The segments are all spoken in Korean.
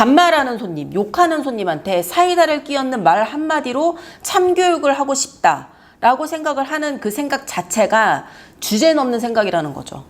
반말하는 손님, 욕하는 손님한테 사이다를 끼얹는 말 한마디로 참교육을 하고 싶다라고 생각을 하는 그 생각 자체가 주제 넘는 생각이라는 거죠.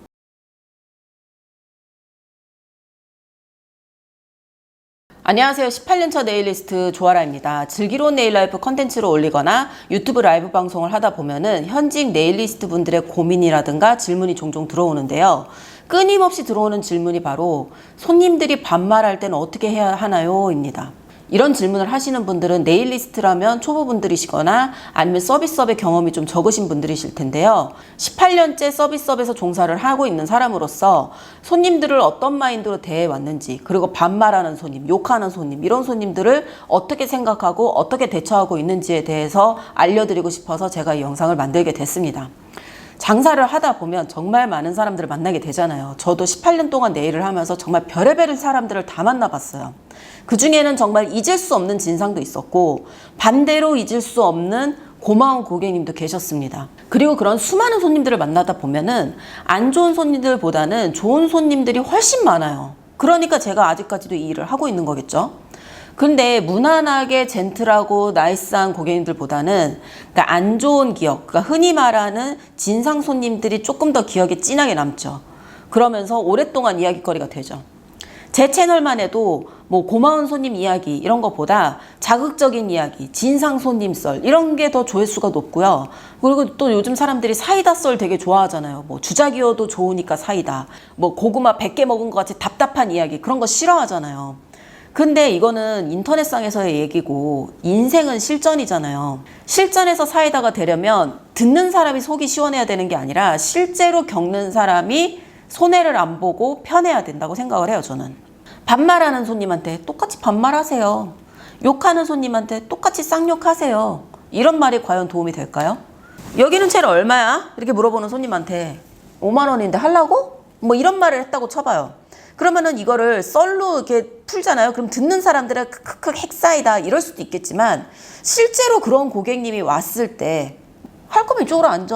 안녕하세요. 18년차 네일리스트 조아라입니다. 즐기로운 네일라이프 컨텐츠로 올리거나 유튜브 라이브 방송을 하다 보면은 현직 네일리스트 분들의 고민이라든가 질문이 종종 들어오는데요. 끊임없이 들어오는 질문이 바로 손님들이 반말할 때는 어떻게 해야 하나요? 입니다. 이런 질문을 하시는 분들은 네일리스트라면 초보분들이시거나 아니면 서비스업의 경험이 좀 적으신 분들이실 텐데요. 18년째 서비스업에서 종사를 하고 있는 사람으로서 손님들을 어떤 마인드로 대해왔는지, 그리고 반말하는 손님, 욕하는 손님, 이런 손님들을 어떻게 생각하고 어떻게 대처하고 있는지에 대해서 알려드리고 싶어서 제가 이 영상을 만들게 됐습니다. 장사를 하다 보면 정말 많은 사람들을 만나게 되잖아요. 저도 18년 동안 네일을 하면서 정말 별의별 사람들을 다 만나봤어요. 그 중에는 정말 잊을 수 없는 진상도 있었고 반대로 잊을 수 없는 고마운 고객님도 계셨습니다. 그리고 그런 수많은 손님들을 만나다 보면은 안 좋은 손님들보다는 좋은 손님들이 훨씬 많아요. 그러니까 제가 아직까지도 이 일을 하고 있는 거겠죠. 근데 무난하게 젠틀하고 나이스한 고객님들보다는 그러니까 안 좋은 기억, 그러니까 흔히 말하는 진상 손님들이 조금 더 기억에 진하게 남죠. 그러면서 오랫동안 이야기거리가 되죠. 제 채널만 해도 뭐 고마운 손님 이야기 이런 것보다 자극적인 이야기, 진상 손님 썰 이런 게 더 조회수가 높고요. 그리고 또 요즘 사람들이 사이다 썰 되게 좋아하잖아요. 뭐 주작이어도 좋으니까 사이다, 뭐 고구마 100개 먹은 것 같이 답답한 이야기 그런 거 싫어하잖아요. 근데 이거는 인터넷상에서의 얘기고 인생은 실전이잖아요. 실전에서 사이다가 되려면 듣는 사람이 속이 시원해야 되는 게 아니라 실제로 겪는 사람이 손해를 안 보고 편해야 된다고 생각을 해요, 저는. 반말하는 손님한테 똑같이 반말하세요. 욕하는 손님한테 똑같이 쌍욕하세요. 이런 말이 과연 도움이 될까요? 여기는 채를 얼마야? 이렇게 물어보는 손님한테 5만 원인데 하려고? 뭐 이런 말을 했다고 쳐봐요. 그러면은 이거를 썰로 이렇게 풀잖아요. 그럼 듣는 사람들은 크크크 핵사이다 이럴 수도 있겠지만 실제로 그런 고객님이 왔을 때 할 거면 이쪽으로 앉아.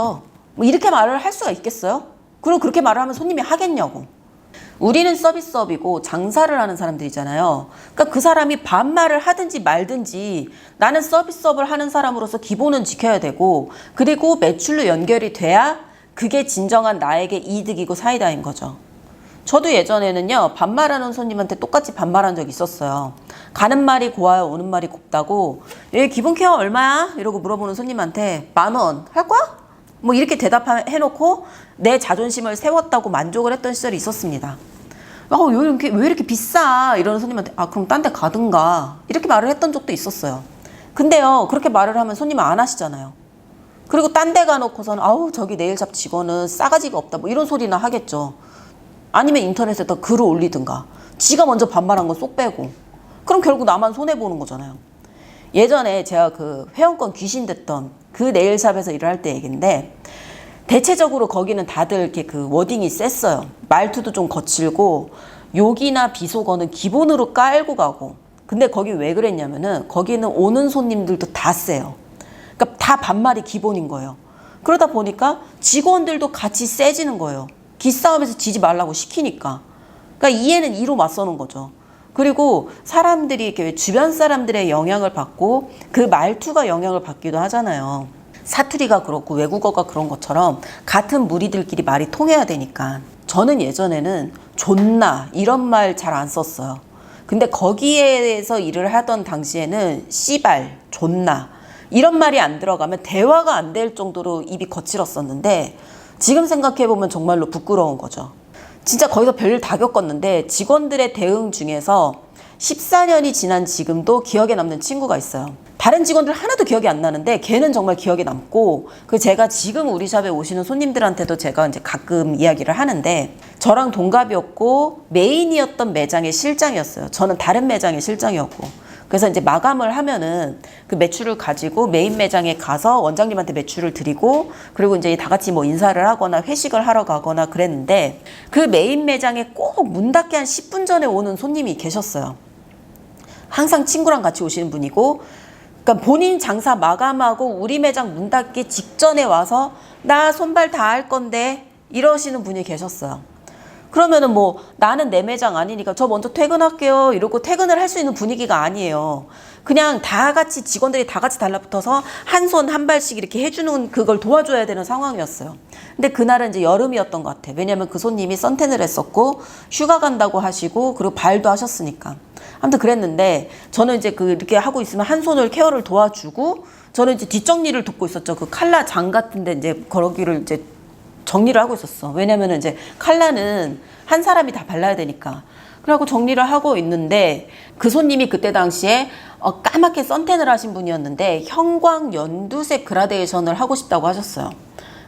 뭐 이렇게 말을 할 수가 있겠어요? 그리고 그렇게 말을 하면 손님이 하겠냐고. 우리는 서비스업이고 장사를 하는 사람들이잖아요. 그러니까 그 사람이 반말을 하든지 말든지 나는 서비스업을 하는 사람으로서 기본은 지켜야 되고 그리고 매출로 연결이 돼야 그게 진정한 나에게 이득이고 사이다인 거죠. 저도 예전에는요 반말하는 손님한테 똑같이 반말한 적이 있었어요. 가는 말이 고와요 오는 말이 곱다고 얘 기본 케어 얼마야? 이러고 물어보는 손님한테 10,000원 할 거야? 뭐 이렇게 대답해놓고 내 자존심을 세웠다고 만족을 했던 시절이 있었습니다. 왜 이렇게 비싸? 이러는 손님한테 그럼 딴 데 가든가 이렇게 말을 했던 적도 있었어요. 근데요 그렇게 말을 하면 손님은 안 하시잖아요. 그리고 딴 데 가놓고서는 저기 네일샵 직원은 싸가지가 없다 뭐 이런 소리나 하겠죠. 아니면 인터넷에다 글을 올리든가 지가 먼저 반말한 거 쏙 빼고 그럼 결국 나만 손해보는 거잖아요. 예전에 제가 그 회원권 귀신 됐던 그 네일샵에서 일을 할 때 얘기인데 대체적으로 거기는 다들 이렇게 그 워딩이 셌어요. 말투도 좀 거칠고 욕이나 비속어는 기본으로 깔고 가고 근데 거기 왜 그랬냐면은 거기는 오는 손님들도 다 세요. 그러니까 다 반말이 기본인 거예요. 그러다 보니까 직원들도 같이 세지는 거예요. 기싸움에서 지지 말라고 시키니까. 그러니까 이에는 이로 맞서는 거죠. 그리고 사람들이 이렇게 주변 사람들의 영향을 받고 그 말투가 영향을 받기도 하잖아요. 사투리가 그렇고 외국어가 그런 것처럼 같은 무리들끼리 말이 통해야 되니까. 저는 예전에는 존나 이런 말 잘 안 썼어요. 근데 거기에서 일을 하던 당시에는 씨발, 존나 이런 말이 안 들어가면 대화가 안 될 정도로 입이 거칠었었는데 지금 생각해보면 정말로 부끄러운 거죠. 진짜 거기서 별일 다 겪었는데 직원들의 대응 중에서 14년이 지난 지금도 기억에 남는 친구가 있어요. 다른 직원들 하나도 기억이 안 나는데 걔는 정말 기억에 남고 제가 지금 우리 샵에 오시는 손님들한테도 제가 이제 가끔 이야기를 하는데 저랑 동갑이었고 메인이었던 매장의 실장이었어요. 저는 다른 매장의 실장이었고 그래서 이제 마감을 하면은 그 매출을 가지고 메인 매장에 가서 원장님한테 매출을 드리고 그리고 이제 다 같이 뭐 인사를 하거나 회식을 하러 가거나 그랬는데 그 메인 매장에 꼭 문 닫기 한 10분 전에 오는 손님이 계셨어요. 항상 친구랑 같이 오시는 분이고 그러니까 본인 장사 마감하고 우리 매장 문 닫기 직전에 와서 나 손발 다 할 건데 이러시는 분이 계셨어요. 그러면은 뭐 나는 내 매장 아니니까 저 먼저 퇴근할게요 이러고 퇴근을 할 수 있는 분위기가 아니에요. 그냥 다 같이 직원들이 다 같이 달라붙어서 한 손 한 발씩 이렇게 해주는 그걸 도와줘야 되는 상황이었어요. 근데 그날은 이제 여름이었던 것 같아. 왜냐면 그 손님이 선탠을 했었고 휴가 간다고 하시고 그리고 발도 하셨으니까. 아무튼 그랬는데 저는 이제 이렇게 하고 있으면 한 손을 케어를 도와주고 저는 이제 뒷정리를 돕고 있었죠. 그 칼라 장 같은데 이제 거기를 이제 정리를 하고 있었어. 왜냐면은 이제 칼라는 한 사람이 다 발라야 되니까. 그래갖고 정리를 하고 있는데 그 손님이 그때 당시에 까맣게 선탠을 하신 분이었는데 형광 연두색 그라데이션을 하고 싶다고 하셨어요.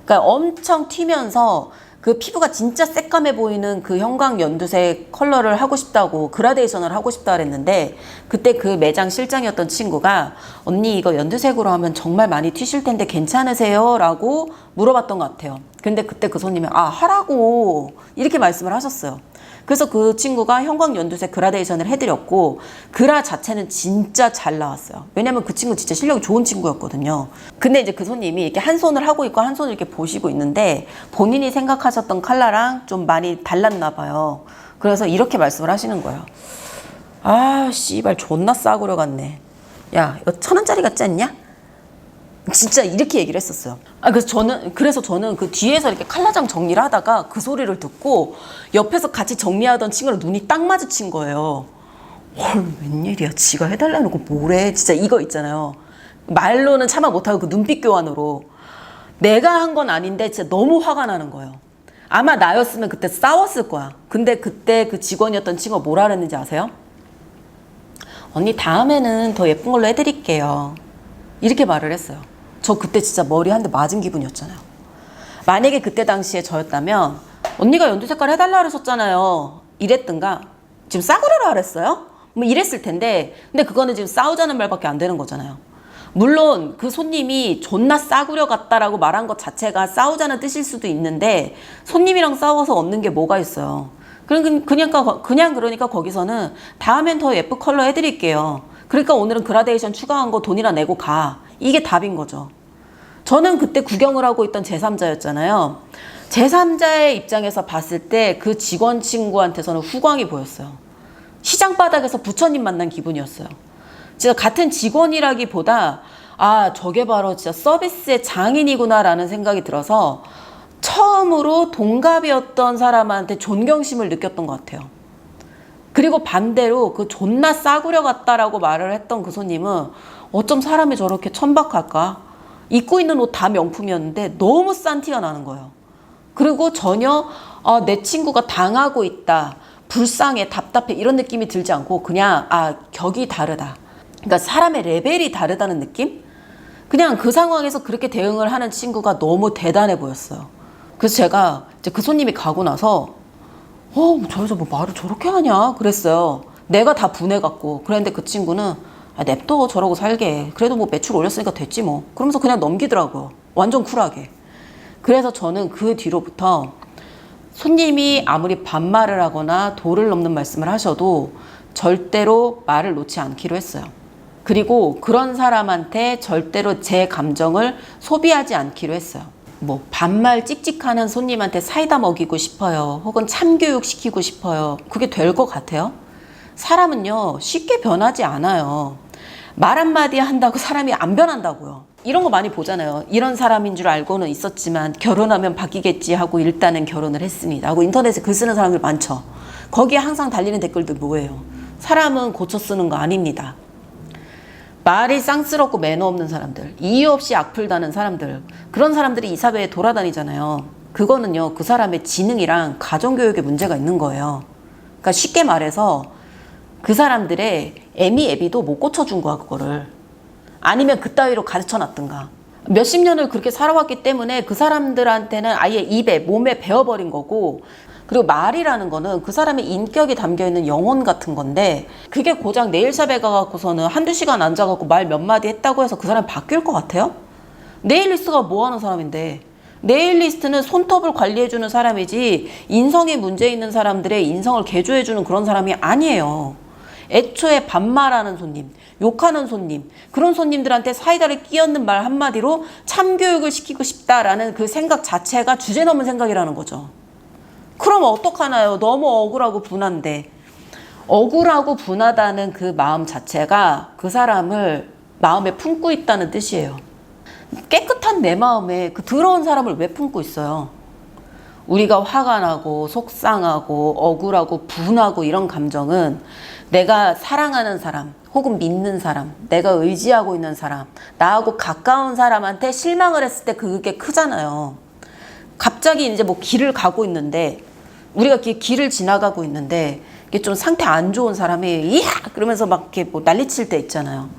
그러니까 엄청 튀면서 그 피부가 진짜 새까매 보이는 그 형광 연두색 컬러를 하고 싶다고 그라데이션을 하고 싶다 그랬는데 그때 그 매장 실장이었던 친구가 언니 이거 연두색으로 하면 정말 많이 튀실 텐데 괜찮으세요? 라고 물어봤던 것 같아요. 근데 그때 그 손님이 하라고 이렇게 말씀을 하셨어요. 그래서 그 친구가 형광 연두색 그라데이션을 해드렸고 그라 자체는 진짜 잘 나왔어요. 왜냐면 그 친구 진짜 실력이 좋은 친구였거든요. 근데 이제 그 손님이 이렇게 한 손을 하고 있고 한 손을 이렇게 보시고 있는데 본인이 생각하셨던 컬러랑 좀 많이 달랐나 봐요. 그래서 이렇게 말씀을 하시는 거예요. 아 씨발 존나 싸구려 같네. 야 이거 1,000원짜리 같지 않냐? 진짜 이렇게 얘기를 했었어요. 그래서 저는 그 뒤에서 이렇게 칼라장 정리를 하다가 그 소리를 듣고 옆에서 같이 정리하던 친구랑 눈이 딱 마주친 거예요. 헐, 웬일이야. 지가 해달라는 거 뭐래. 진짜 이거 있잖아요. 말로는 참아 못하고 그 눈빛 교환으로. 내가 한 건 아닌데 진짜 너무 화가 나는 거예요. 아마 나였으면 그때 싸웠을 거야. 근데 그때 그 직원이었던 친구가 뭐라 그랬는지 아세요? 언니 다음에는 더 예쁜 걸로 해드릴게요. 이렇게 말을 했어요. 저 그때 진짜 머리 한 대 맞은 기분이었잖아요. 만약에 그때 당시에 저였다면 언니가 연두 색깔 해달라 그러셨잖아요. 이랬든가 지금 싸구려라 그랬어요? 뭐 이랬을 텐데 근데 그거는 지금 싸우자는 말밖에 안 되는 거잖아요. 물론 그 손님이 존나 싸구려 같다라고 말한 것 자체가 싸우자는 뜻일 수도 있는데 손님이랑 싸워서 얻는 게 뭐가 있어요. 그러니까 거기서는 다음엔 더 예쁜 컬러 해드릴게요. 그러니까 오늘은 그라데이션 추가한 거 돈이나 내고 가. 이게 답인 거죠. 저는 그때 구경을 하고 있던 제3자였잖아요. 제3자의 입장에서 봤을 때 그 직원 친구한테서는 후광이 보였어요. 시장 바닥에서 부처님 만난 기분이었어요. 진짜 같은 직원이라기보다 저게 바로 진짜 서비스의 장인이구나라는 생각이 들어서 처음으로 동갑이었던 사람한테 존경심을 느꼈던 것 같아요. 그리고 반대로 그 존나 싸구려 같다라고 말을 했던 그 손님은 어쩜 사람이 저렇게 천박할까? 입고 있는 옷 다 명품이었는데 너무 싼 티가 나는 거예요. 그리고 전혀 내 친구가 당하고 있다, 불쌍해, 답답해 이런 느낌이 들지 않고 그냥 격이 다르다. 그러니까 사람의 레벨이 다르다는 느낌? 그냥 그 상황에서 그렇게 대응을 하는 친구가 너무 대단해 보였어요. 그래서 제가 이제 그 손님이 가고 나서 저 여자 뭐 말을 저렇게 하냐 그랬어요. 내가 다 분해갖고. 그랬는데 그 친구는 냅둬 저러고 살게. 그래도 뭐 매출 올렸으니까 됐지 뭐. 그러면서 그냥 넘기더라고요. 완전 쿨하게. 그래서 저는 그 뒤로부터 손님이 아무리 반말을 하거나 도를 넘는 말씀을 하셔도 절대로 말을 놓지 않기로 했어요. 그리고 그런 사람한테 절대로 제 감정을 소비하지 않기로 했어요. 뭐 반말 찍찍하는 손님한테 사이다 먹이고 싶어요. 혹은 참교육 시키고 싶어요. 그게 될 것 같아요? 사람은요 쉽게 변하지 않아요. 말 한마디 한다고 사람이 안 변한다고요. 이런 거 많이 보잖아요. 이런 사람인 줄 알고는 있었지만 결혼하면 바뀌겠지 하고 일단은 결혼을 했습니다 하고 인터넷에 글 쓰는 사람들 많죠. 거기에 항상 달리는 댓글들 뭐예요? 사람은 고쳐 쓰는 거 아닙니다. 말이 쌍스럽고 매너 없는 사람들, 이유 없이 악플 다는 사람들, 그런 사람들이 이 사회에 돌아다니잖아요. 그거는요 그 사람의 지능이랑 가정교육에 문제가 있는 거예요. 그러니까 쉽게 말해서 그 사람들의 애미애비도 못 고쳐준 거야 그거를. 아니면 그따위로 가르쳐놨든가. 몇십 년을 그렇게 살아왔기 때문에 그 사람들한테는 아예 입에 몸에 배어버린 거고, 그리고 말이라는 거는 그 사람의 인격이 담겨있는 영혼 같은 건데 그게 고작 네일샵에 가갖고서는 한두 시간 앉아갖고 말 몇 마디 했다고 해서 그 사람이 바뀔 것 같아요? 네일리스트가 뭐하는 사람인데, 네일리스트는 손톱을 관리해주는 사람이지 인성에 문제 있는 사람들의 인성을 개조해주는 그런 사람이 아니에요. 애초에 반말하는 손님, 욕하는 손님, 그런 손님들한테 사이다를 끼얹는 말 한마디로 참교육을 시키고 싶다라는 그 생각 자체가 주제 넘은 생각이라는 거죠. 그럼 어떡하나요? 너무 억울하고 분한데. 억울하고 분하다는 그 마음 자체가 그 사람을 마음에 품고 있다는 뜻이에요. 깨끗한 내 마음에 그 더러운 사람을 왜 품고 있어요? 우리가 화가 나고 속상하고 억울하고 분하고 이런 감정은 내가 사랑하는 사람 혹은 믿는 사람, 내가 의지하고 있는 사람, 나하고 가까운 사람한테 실망을 했을 때 그게 크잖아요. 갑자기 이제 뭐 길을 가고 있는데 우리가 길을 지나가고 있는데 이게 좀 상태 안 좋은 사람이 이야 그러면서 막 이렇게 뭐 난리칠 때 있잖아요.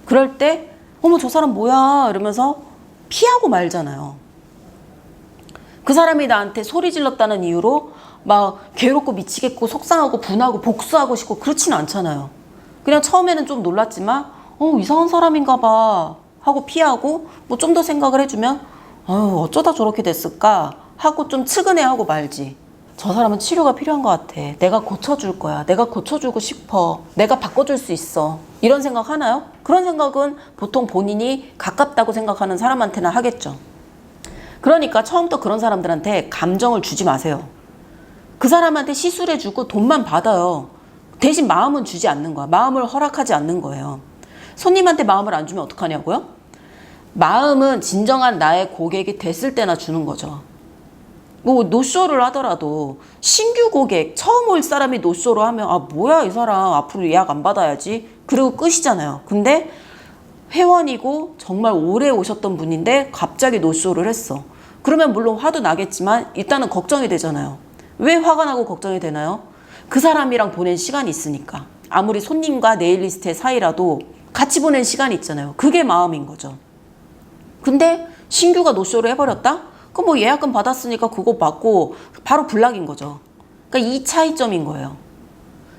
그럴 때 어머 저 사람 뭐야 이러면서 피하고 말잖아요. 그 사람이 나한테 소리 질렀다는 이유로 막 괴롭고 미치겠고 속상하고 분하고 복수하고 싶고 그렇지는 않잖아요. 그냥 처음에는 좀 놀랐지만 이상한 사람인가 봐 하고 피하고 뭐 좀 더 생각을 해주면 어쩌다 저렇게 됐을까 하고 좀 측은해하고 말지. 저 사람은 치료가 필요한 것 같아. 내가 고쳐줄 거야. 내가 고쳐주고 싶어. 내가 바꿔줄 수 있어. 이런 생각 하나요? 그런 생각은 보통 본인이 가깝다고 생각하는 사람한테나 하겠죠. 그러니까 처음부터 그런 사람들한테 감정을 주지 마세요. 그 사람한테 시술해주고 돈만 받아요. 대신 마음은 주지 않는 거야. 마음을 허락하지 않는 거예요. 손님한테 마음을 안 주면 어떡하냐고요? 마음은 진정한 나의 고객이 됐을 때나 주는 거죠. 뭐 노쇼를 하더라도 신규 고객 처음 올 사람이 노쇼로 하면 뭐야 이 사람 앞으로 예약 안 받아야지 그리고 끝이잖아요. 근데 회원이고 정말 오래 오셨던 분인데 갑자기 노쇼를 했어. 그러면 물론 화도 나겠지만 일단은 걱정이 되잖아요. 왜 화가 나고 걱정이 되나요? 그 사람이랑 보낸 시간이 있으니까. 아무리 손님과 네일리스트의 사이라도 같이 보낸 시간이 있잖아요. 그게 마음인 거죠. 근데 신규가 노쇼를 해버렸다? 그럼 뭐 예약금 받았으니까 그거 받고 바로 블락인 거죠. 그러니까 이 차이점인 거예요.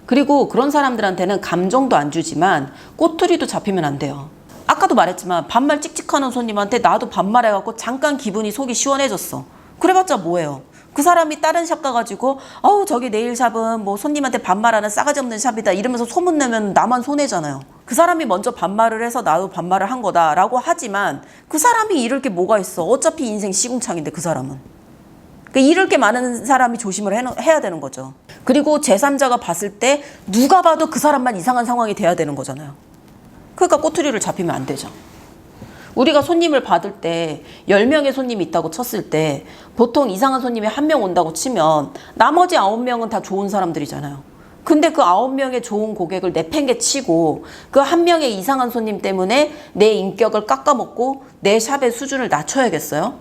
그리고 그런 사람들한테는 감정도 안 주지만 꼬투리도 잡히면 안 돼요. 아까도 말했지만 반말 찍찍하는 손님한테 나도 반말해갖고 잠깐 기분이 속이 시원해졌어. 그래봤자 뭐예요? 그 사람이 다른 샵 가가지고 저기 네일샵은 뭐 손님한테 반말하는 싸가지 없는 샵이다 이러면서 소문내면 나만 손해잖아요. 그 사람이 먼저 반말을 해서 나도 반말을 한 거다라고 하지만 그 사람이 잃을 게 뭐가 있어. 어차피 인생 시궁창인데 그 사람은. 그러니까 잃을 게 많은 사람이 조심을 해야 되는 거죠. 그리고 제3자가 봤을 때 누가 봐도 그 사람만 이상한 상황이 돼야 되는 거잖아요. 그러니까 꼬투리를 잡히면 안 되죠. 우리가 손님을 받을 때 10명의 손님이 있다고 쳤을 때 보통 이상한 손님이 1명 온다고 치면 나머지 9명은 다 좋은 사람들이잖아요. 근데 그 9명의 좋은 고객을 내팽개치고 그 1명의 이상한 손님 때문에 내 인격을 깎아먹고 내 샵의 수준을 낮춰야겠어요?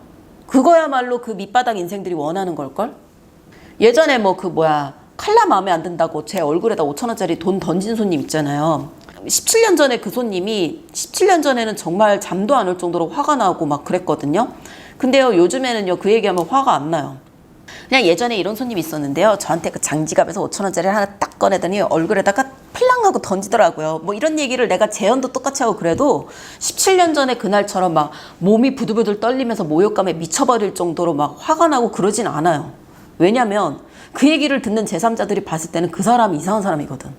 그거야말로 그 밑바닥 인생들이 원하는 걸걸? 예전에 칼라 마음에 안 든다고 제 얼굴에다 5,000원짜리 돈 던진 손님 있잖아요. 17년 전에 그 손님이 17년 전에는 정말 잠도 안 올 정도로 화가 나고 막 그랬거든요. 근데요 요즘에는요 그 얘기하면 화가 안 나요. 그냥 예전에 이런 손님이 있었는데요. 저한테 그 장지갑에서 5,000원짜리를 하나 딱 꺼내더니 얼굴에다가 플랑하고 던지더라고요. 뭐 이런 얘기를 내가 재연도 똑같이 하고 그래도 17년 전에 그날처럼 막 몸이 부들부들 떨리면서 모욕감에 미쳐버릴 정도로 막 화가 나고 그러진 않아요. 왜냐면 그 얘기를 듣는 제3자들이 봤을 때는 그 사람이 이상한 사람이거든.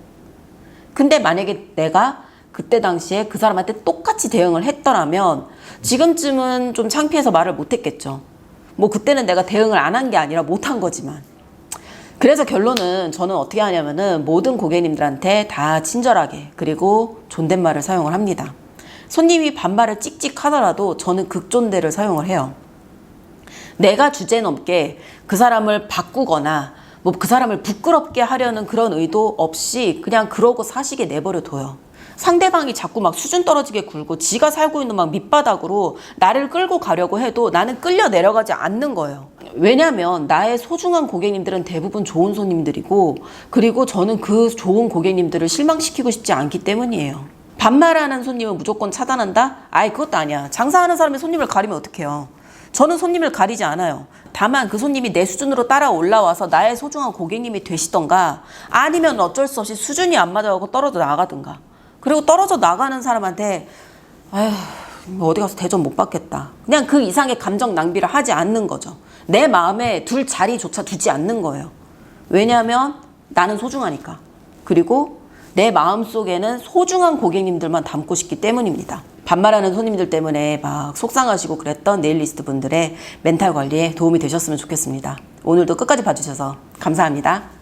근데 만약에 내가 그때 당시에 그 사람한테 똑같이 대응을 했더라면 지금쯤은 좀 창피해서 말을 못했겠죠. 뭐 그때는 내가 대응을 안 한 게 아니라 못한 거지만. 그래서 결론은 저는 어떻게 하냐면은 모든 고객님들한테 다 친절하게 그리고 존댓말을 사용을 합니다. 손님이 반말을 찍찍 하더라도 저는 극존대를 사용을 해요. 내가 주제넘게 그 사람을 바꾸거나 뭐 그 사람을 부끄럽게 하려는 그런 의도 없이 그냥 그러고 사시게 내버려 둬요. 상대방이 자꾸 막 수준 떨어지게 굴고 지가 살고 있는 막 밑바닥으로 나를 끌고 가려고 해도 나는 끌려 내려가지 않는 거예요. 왜냐면 나의 소중한 고객님들은 대부분 좋은 손님들이고 그리고 저는 그 좋은 고객님들을 실망시키고 싶지 않기 때문이에요. 반말하는 손님은 무조건 차단한다? 그것도 아니야. 장사하는 사람이 손님을 가리면 어떡해요. 저는 손님을 가리지 않아요. 다만 그 손님이 내 수준으로 따라 올라와서 나의 소중한 고객님이 되시던가 아니면 어쩔 수 없이 수준이 안 맞아가고 떨어져 나가든가. 그리고 떨어져 나가는 사람한테 어디 가서 대접 못 받겠다. 그냥 그 이상의 감정 낭비를 하지 않는 거죠. 내 마음에 둘 자리조차 두지 않는 거예요. 왜냐하면 나는 소중하니까. 그리고 내 마음속에는 소중한 고객님들만 담고 싶기 때문입니다. 반말하는 손님들 때문에 막 속상하시고 그랬던 네일리스트 분들의 멘탈 관리에 도움이 되셨으면 좋겠습니다. 오늘도 끝까지 봐주셔서 감사합니다.